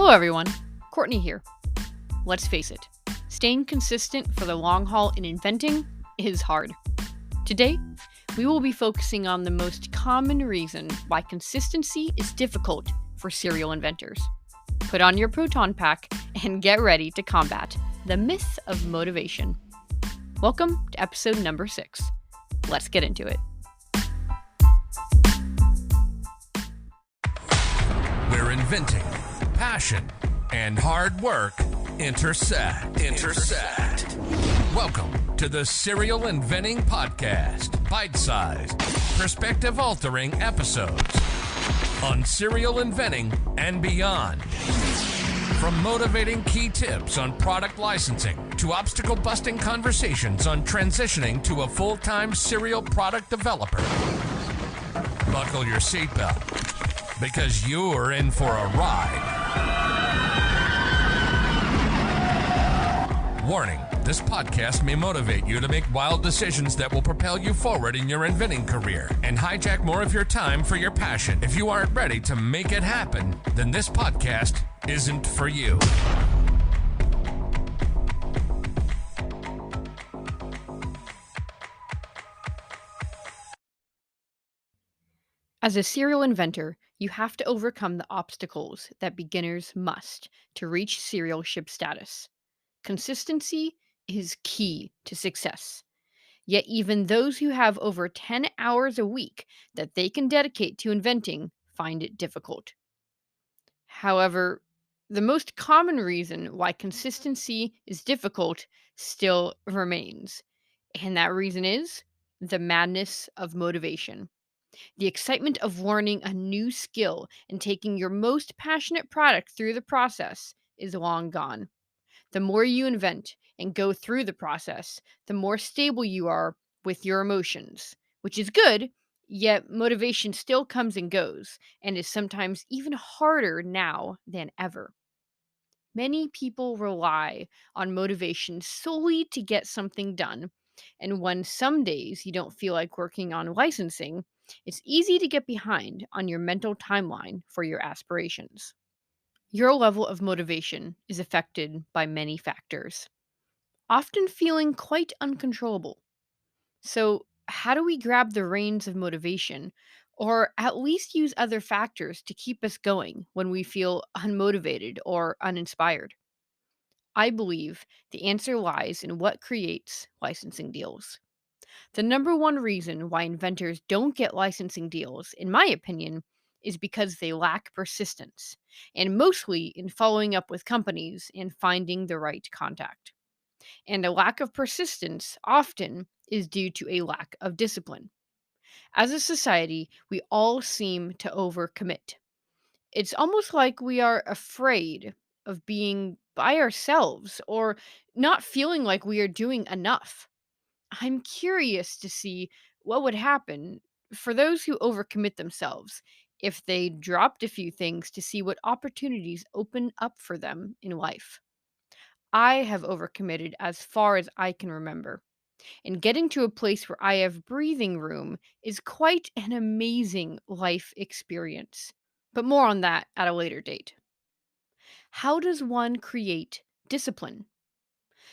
Hello everyone, Courtney here. Let's face it, staying consistent for the long haul in inventing is hard. Today, we will be focusing on the most common reason why consistency is difficult for serial inventors. Put on your proton pack and get ready to combat the myth of motivation. Welcome to episode number 6. Let's get into it. Where inventing, passion, and hard work intersect. Welcome to the Serial Inventing Podcast. Bite-sized, perspective-altering episodes on serial inventing and beyond. From motivating key tips on product licensing to obstacle-busting conversations on transitioning to a full-time serial product developer. Buckle your seatbelt, because you're in for a ride. Warning, this podcast may motivate you to make wild decisions that will propel you forward in your inventing career and hijack more of your time for your passion. If you aren't ready to make it happen, then this podcast isn't for you. As a serial inventor, you have to overcome the obstacles that beginners must to reach serial ship status. Consistency is key to success. Yet even those who have over 10 hours a week that they can dedicate to inventing find it difficult. However, the most common reason why consistency is difficult still remains. And that reason is the madness of motivation. The excitement of learning a new skill and taking your most passionate product through the process is long gone. The more you invent and go through the process, the more stable you are with your emotions, which is good, yet motivation still comes and goes and is sometimes even harder now than ever. Many people rely on motivation solely to get something done, and when some days you don't feel like working on licensing, it's easy to get behind on your mental timeline for your aspirations. Your level of motivation is affected by many factors, often feeling quite uncontrollable. So, how do we grab the reins of motivation, or at least use other factors to keep us going when we feel unmotivated or uninspired? I believe the answer lies in what creates licensing deals. The number one reason why inventors don't get licensing deals, in my opinion, is because they lack persistence, and mostly in following up with companies and finding the right contact. And a lack of persistence often is due to a lack of discipline. As a society, we all seem to overcommit. It's almost like we are afraid of being by ourselves or not feeling like we are doing enough. I'm curious to see what would happen for those who overcommit themselves if they dropped a few things to see what opportunities open up for them in life. I have overcommitted as far as I can remember, and getting to a place where I have breathing room is quite an amazing life experience. But more on that at a later date. How does one create discipline?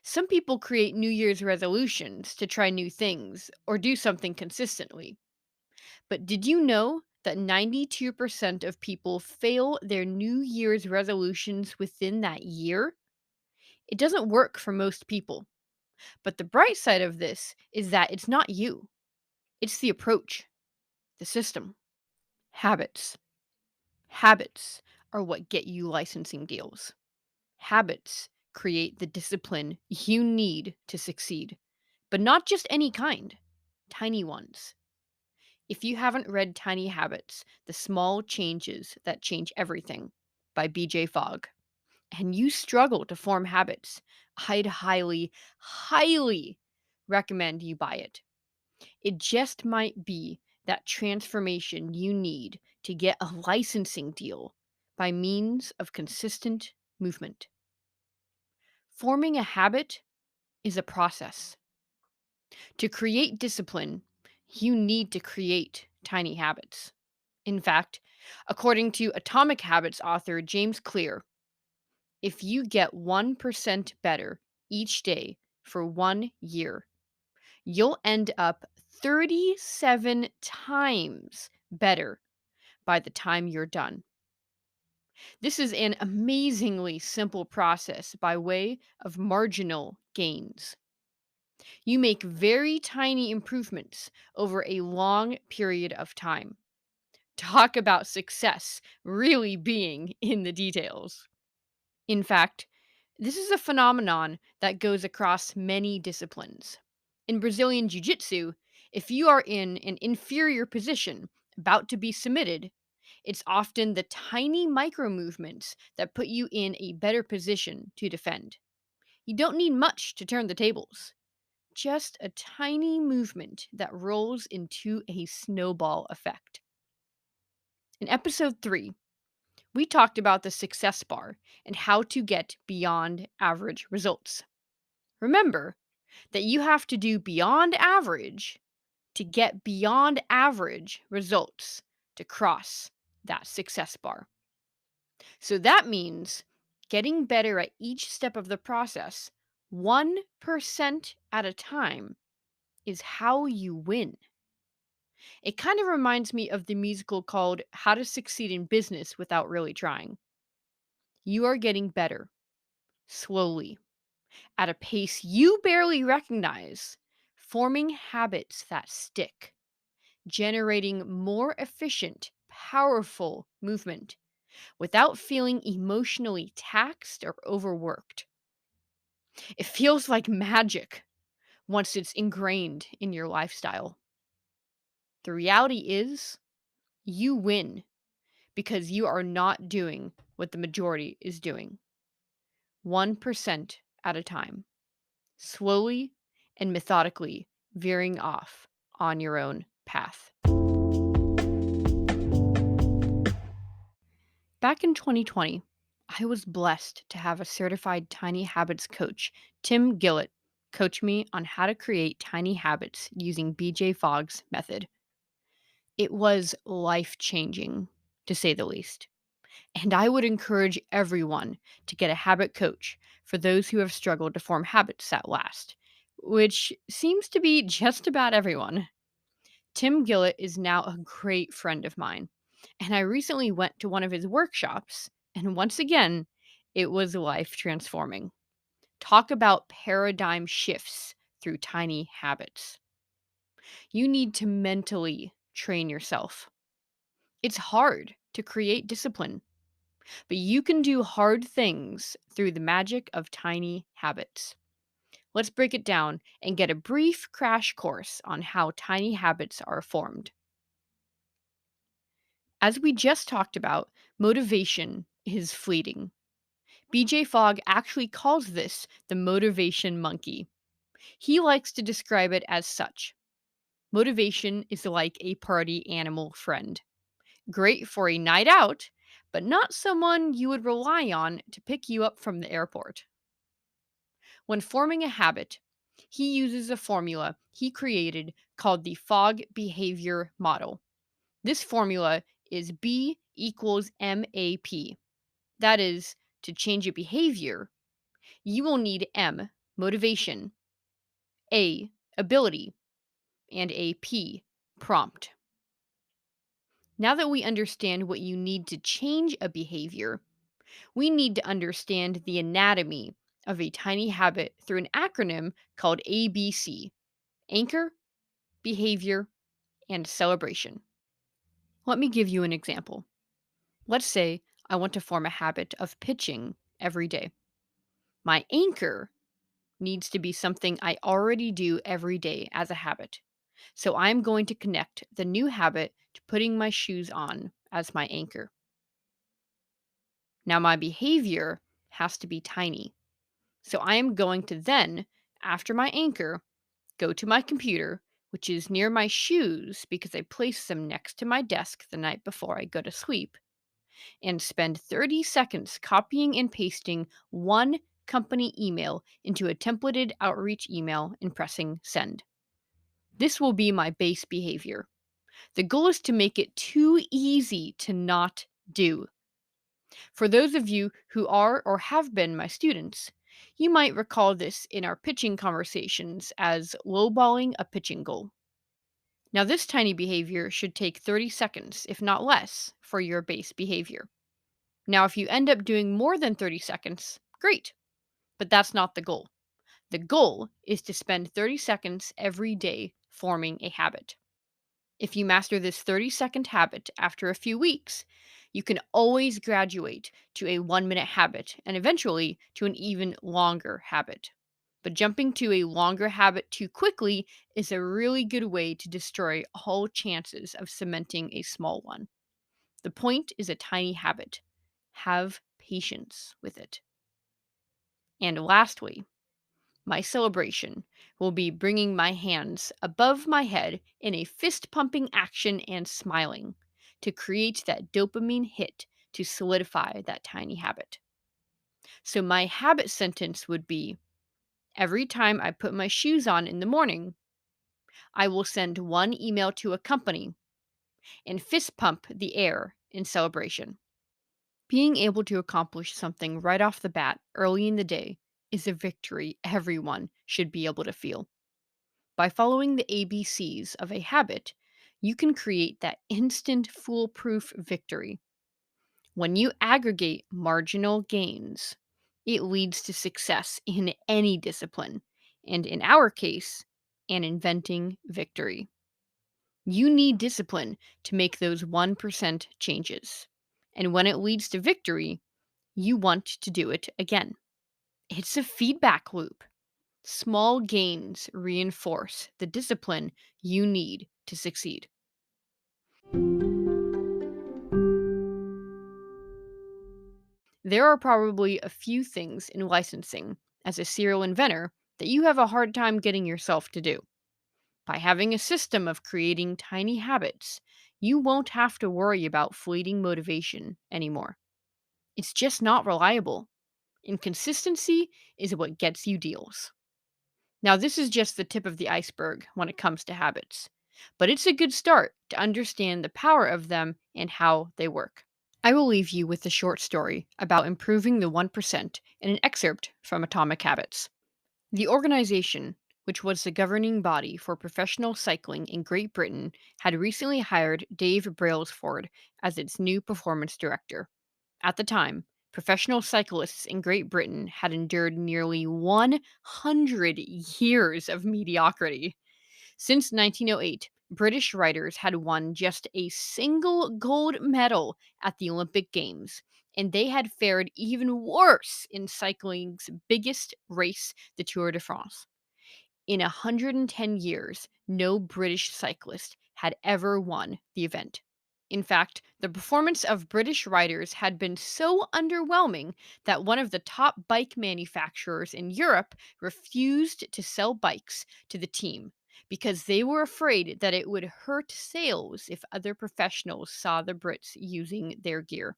Some people create New Year's resolutions to try new things or do something consistently. But did you know that 92% of people fail their New Year's resolutions within that year? It doesn't work for most people. But the bright side of this is that it's not you, it's the approach, the system. Habits. Habits are what get you licensing deals. Habits create the discipline you need to succeed, but not just any kind, tiny ones. If you haven't read Tiny Habits, The Small Changes That Change Everything by BJ Fogg, and you struggle to form habits, I'd highly recommend you buy it. It just might be that transformation you need to get a licensing deal by means of consistent movement. Forming a habit is a process. To create discipline, you need to create tiny habits. In fact, according to Atomic Habits author James Clear, If you get 1% better each day for 1 year, you'll end up 37 times better by the time you're done. This is an amazingly simple process by way of marginal gains. You make very tiny improvements over a long period of time. Talk about success really being in the details. In fact, this is a phenomenon that goes across many disciplines. In Brazilian Jiu Jitsu, if you are in an inferior position about to be submitted, it's often the tiny micro movements that put you in a better position to defend. You don't need much to turn the tables, just a tiny movement that rolls into a snowball effect. In episode 3, we talked about the success bar and how to get beyond average results. Remember that you have to do beyond average to get beyond average results to cross that success bar. So that means getting better at each step of the process, 1% at a time, is how you win. It kind of reminds me of the musical called How to Succeed in Business Without Really Trying. You are getting better, slowly, at a pace you barely recognize, forming habits that stick, generating more efficient, powerful movement without feeling emotionally taxed or overworked. It feels like magic once it's ingrained in your lifestyle. The reality is, you win because you are not doing what the majority is doing. 1% at a time, slowly and methodically veering off on your own path. Back in 2020, I was blessed to have a certified tiny habits coach, Tim Gillett, coach me on how to create tiny habits using BJ Fogg's method. It was life changing, to say the least. And I would encourage everyone to get a habit coach for those who have struggled to form habits that last, which seems to be just about everyone. Tim Gillett is now a great friend of mine, and I recently went to one of his workshops, and once again, it was life transforming. Talk about paradigm shifts through tiny habits. You need to mentally train yourself. It's hard to create discipline, but you can do hard things through the magic of tiny habits. Let's break it down and get a brief crash course on how tiny habits are formed. As we just talked about, motivation is fleeting. BJ Fogg actually calls this the motivation monkey. He likes to describe it as such. Motivation is like a party animal friend. Great for a night out, but not someone you would rely on to pick you up from the airport. When forming a habit, he uses a formula he created called the Fogg Behavior Model. This formula is B equals MAP. That is, to change a behavior, you will need M, motivation, A, ability, and a P, prompt. Now that we understand what you need to change a behavior, we need to understand the anatomy of a tiny habit through an acronym called ABC: anchor, behavior, and celebration. Let me give you an example. Let's say I want to form a habit of pitching every day. My anchor needs to be something I already do every day as a habit. So I'm going to connect the new habit to putting my shoes on as my anchor. Now, my behavior has to be tiny. So I am going to then, after my anchor, go to my computer, which is near my shoes because I placed them next to my desk the night before I go to sleep, and spend 30 seconds copying and pasting one company email into a templated outreach email and pressing send. This will be my base behavior. The goal is to make it too easy to not do. For those of you who are or have been my students, you might recall this in our pitching conversations as lowballing a pitching goal. Now, this tiny behavior should take 30 seconds, if not less, for your base behavior. Now, if you end up doing more than 30 seconds, great, but that's not the goal. The goal is to spend 30 seconds every day forming a habit. If you master this 30-second habit after a few weeks, you can always graduate to a 1 minute habit and eventually to an even longer habit. But jumping to a longer habit too quickly is a really good way to destroy all chances of cementing a small one. The point is a tiny habit. Have patience with it. And lastly, my celebration will be bringing my hands above my head in a fist pumping action and smiling to create that dopamine hit to solidify that tiny habit. So, my habit sentence would be every time I put my shoes on in the morning, I will send one email to a company and fist pump the air in celebration. Being able to accomplish something right off the bat early in the day is a victory everyone should be able to feel. By following the ABCs of a habit, you can create that instant foolproof victory. When you aggregate marginal gains, it leads to success in any discipline, and in our case, an inventing victory. You need discipline to make those 1% changes. And when it leads to victory, you want to do it again. It's a feedback loop. Small gains reinforce the discipline you need to succeed. There are probably a few things in licensing as a serial inventor that you have a hard time getting yourself to do. By having a system of creating tiny habits, you won't have to worry about fleeting motivation anymore. It's just not reliable. Inconsistency is what gets you deals. Now, this is just the tip of the iceberg when it comes to habits, but it's a good start to understand the power of them and how they work. I will leave you with a short story about improving the 1% in an excerpt from Atomic Habits. The organization, which was the governing body for professional cycling in Great Britain, had recently hired Dave Brailsford as its new performance director. At the time, professional cyclists in Great Britain had endured nearly 100 years of mediocrity. Since 1908, British riders had won just a single gold medal at the Olympic Games, and they had fared even worse in cycling's biggest race, the Tour de France. In 110 years, no British cyclist had ever won the event. In fact, the performance of British riders had been so underwhelming that one of the top bike manufacturers in Europe refused to sell bikes to the team because they were afraid that it would hurt sales if other professionals saw the Brits using their gear.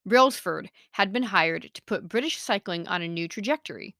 Brailsford had been hired to put British cycling on a new trajectory.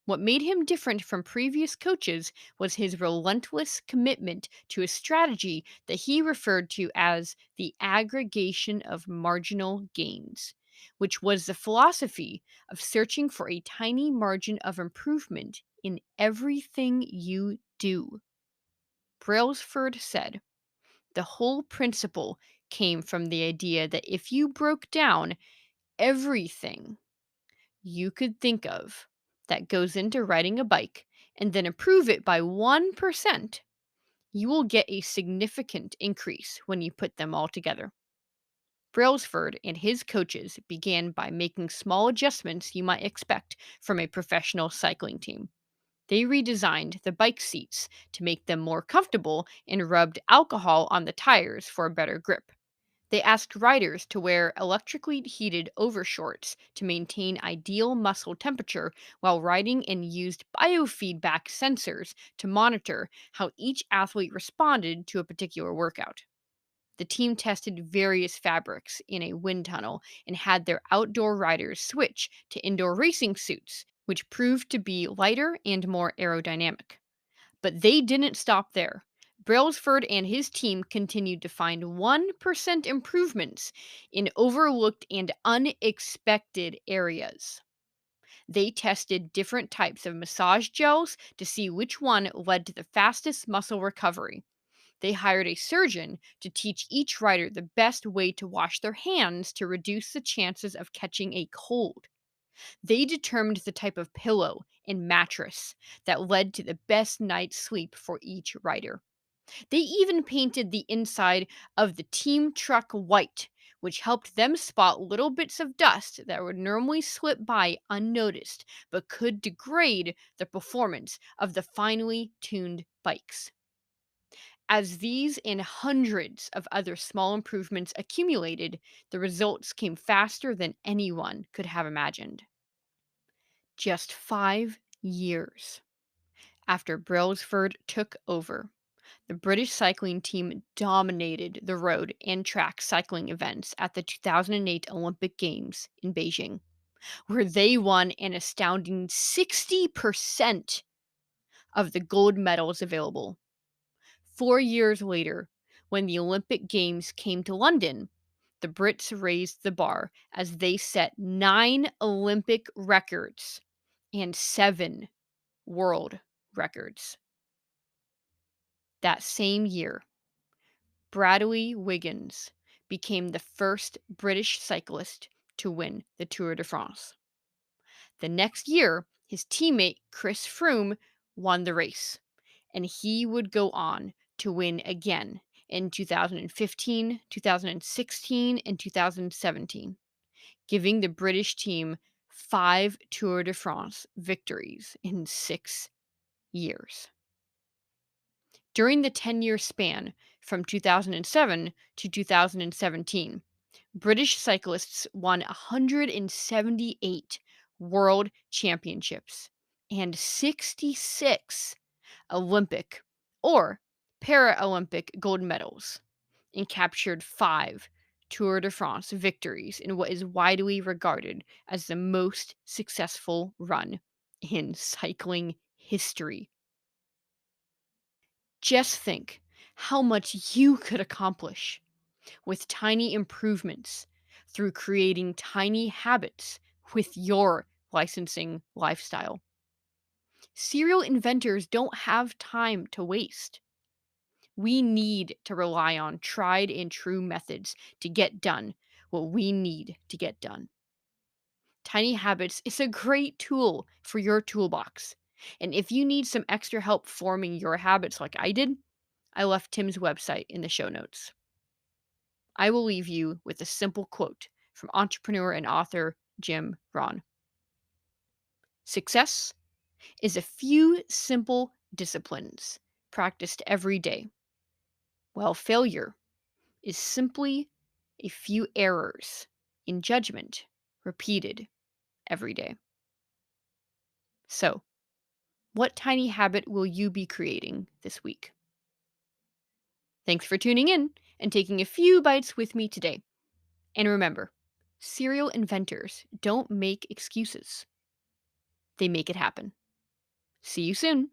What made him different from previous coaches was his relentless commitment to a strategy that he referred to as the aggregation of marginal gains, which was the philosophy of searching for a tiny margin of improvement in everything you do. Brailsford said, the whole principle came from the idea that if you broke down everything you could think of that goes into riding a bike and then improve it by 1%, you will get a significant increase when you put them all together. Brailsford and his coaches began by making small adjustments you might expect from a professional cycling team. They redesigned the bike seats to make them more comfortable and rubbed alcohol on the tires for a better grip. They asked riders to wear electrically heated overshorts to maintain ideal muscle temperature while riding and used biofeedback sensors to monitor how each athlete responded to a particular workout. The team tested various fabrics in a wind tunnel and had their outdoor riders switch to indoor racing suits, which proved to be lighter and more aerodynamic. But they didn't stop there. Brailsford and his team continued to find 1% improvements in overlooked and unexpected areas. They tested different types of massage gels to see which one led to the fastest muscle recovery. They hired a surgeon to teach each rider the best way to wash their hands to reduce the chances of catching a cold. They determined the type of pillow and mattress that led to the best night's sleep for each rider. They even painted the inside of the team truck white, which helped them spot little bits of dust that would normally slip by unnoticed but could degrade the performance of the finely tuned bikes. As these and hundreds of other small improvements accumulated, the results came faster than anyone could have imagined. Just 5 years after Brailsford took over, the British cycling team dominated the road and track cycling events at the 2008 Olympic Games in Beijing, where they won an astounding 60% of the gold medals available. 4 years later, when the Olympic Games came to London, the Brits raised the bar as they set 9 Olympic records and 7 world records. That same year, Bradley Wiggins became the first British cyclist to win the Tour de France. The next year, his teammate Chris Froome won the race, and he would go on to win again in 2015, 2016, and 2017, giving the British team 5 Tour de France victories in 6 years. During the 10-year span from 2007 to 2017, British cyclists won 178 world championships and 66 Olympic or Paralympic gold medals and captured 5 Tour de France victories in what is widely regarded as the most successful run in cycling history. Just think how much you could accomplish with tiny improvements through creating tiny habits with your licensing lifestyle. Serial inventors don't have time to waste. We need to rely on tried and true methods to get done what we need to get done. Tiny Habits is a great tool for your toolbox. And if you need some extra help forming your habits like I did, I left Tim's website in the show notes. I will leave you with a simple quote from entrepreneur and author Jim Rohn. Success is a few simple disciplines practiced every day, while failure is simply a few errors in judgment repeated every day. So, what tiny habit will you be creating this week? Thanks for tuning in and taking a few bites with me today. And remember, serial inventors don't make excuses, they make it happen. See you soon.